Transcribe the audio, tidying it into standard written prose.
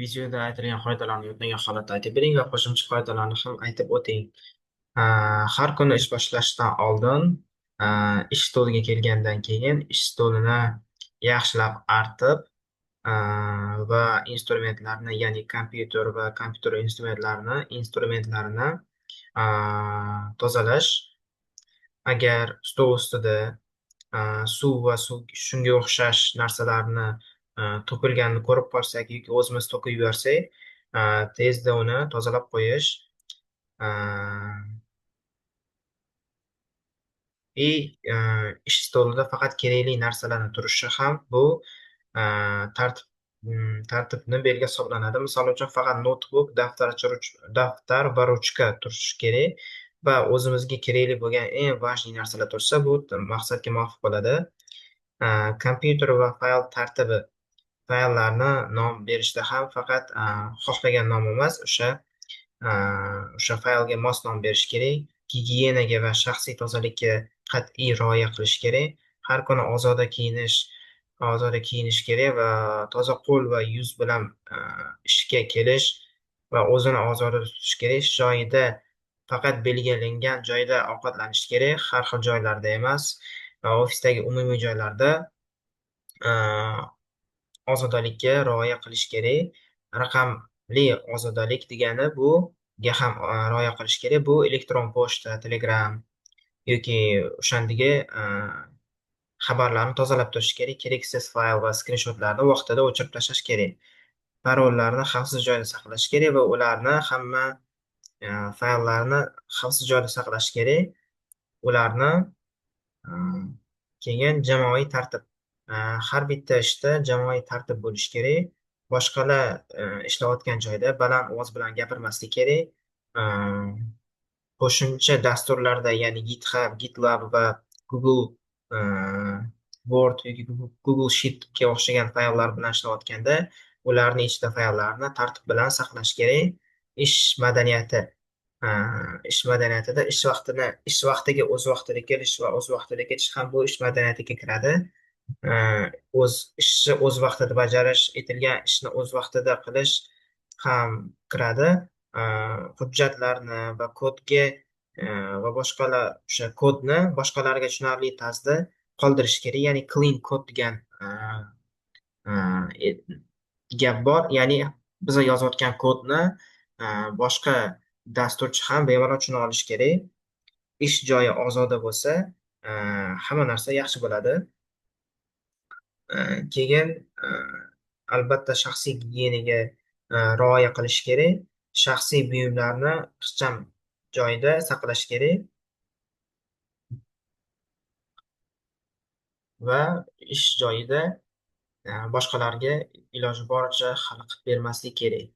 Videoda aytilgan qoidalarni yodlagan holatda aytib bering va qo'shimcha qoidalarni ham aytib o'ting. Har kuni ish boshlashdan oldin, ish stoliga kelgandan keyin ish stolini yaxshilab artib, va instrumentlarni, ya'ni kompyuter va kompyuter instrumentlarini tozalash. Agar stol ustida suv va shunga o'xshash narsalarni to'kilganini ko'rib qolsak yoki o'zimiz to'kib yuborsak, tezda uni tozalab qo'yish. a, Ish stolida faqat kerakli narsalarni turishi ham bu tartib tartibni belgi hisoblanadi. Misol uchun faqat notebook, daftar va ruchka turishi kerak va o'zimizga kerakli bo'lgan eng важный narsalar tursa, bu maqsadga muvofiq bo'ladi. Kompyuter va fayl tartibi. Fayllarni nom berishda ham faqat xohlagan nom emas, o'sha faylga mos nom berish kerak. Gigiyenaga va shaxsiy tozalikka qat'iy rioya qilish kerak. Har kuni ozoda kiyinish kerak va toza qo'l va yuz bilan ishga kelish va o'zini ozoda tutish kerak. Ish joyida faqat belgilangan joyda ovqatlanish kerak, har xil joylarda emas. Va ofisdagi umumiy joylarda ozodalikka rioya qilish kerak. Raqamli ozodalik degani buga ham rioya qilish kerak. Bu elektron pochta, telegram yoki o'shandagi xabarlarni tozalab turish kerak. Keraksiz fayl va skrinshotlarni vaqtida o'chirib tashlash kerak. Parollarni xavfsiz joyda saqlash kerak va ularni hamma fayllarni xavfsiz joyda saqlash kerak. Ularni keyin jamoaviy tartib. Har bitta ishda jamoaviy tartib bo'lishi kerak. Boshqalar ishlayotgan joyda baland ovoz bilan gapirmaslik kerak. Qo'shimcha dasturlarda, ya'ni GitHub, GitLab va Google Word yoki Google Sheet'ga o'xshagan fayllar bilan ishlayotganda, ularni ichida fayllarni tartib bilan saqlash kerak. Ish madaniyati. Ish madaniyatida ish vaqtiga o'z vaqtida kelish va o'z vaqtida ketish ham bu ish madaniyatiga kiradi. Ishni o'z vaqtida bajarish, aytilgan ishni o'z vaqtida qilish ham kiradi. Hujjatlarni va kodga va boshqalar o'sha kodni boshqalarga tushunarli tarzda qoldirish kerak. Ya'ni clean code degan gap bor. Ya'ni biz yozayotgan kodni boshqa dasturchi ham bemalol tushuna olishi kerak. Ish joyi ozoda bo'lsa, hamma narsa yaxshi bo'ladi. Keyin albatta shaxsiy gigiyenaga rioya qilish kerak. Shaxsiy buyumlarni ixcham joyda saqlash kerak va ish joyida boshqalarga iloji boricha xalaqit bermaslik kerak.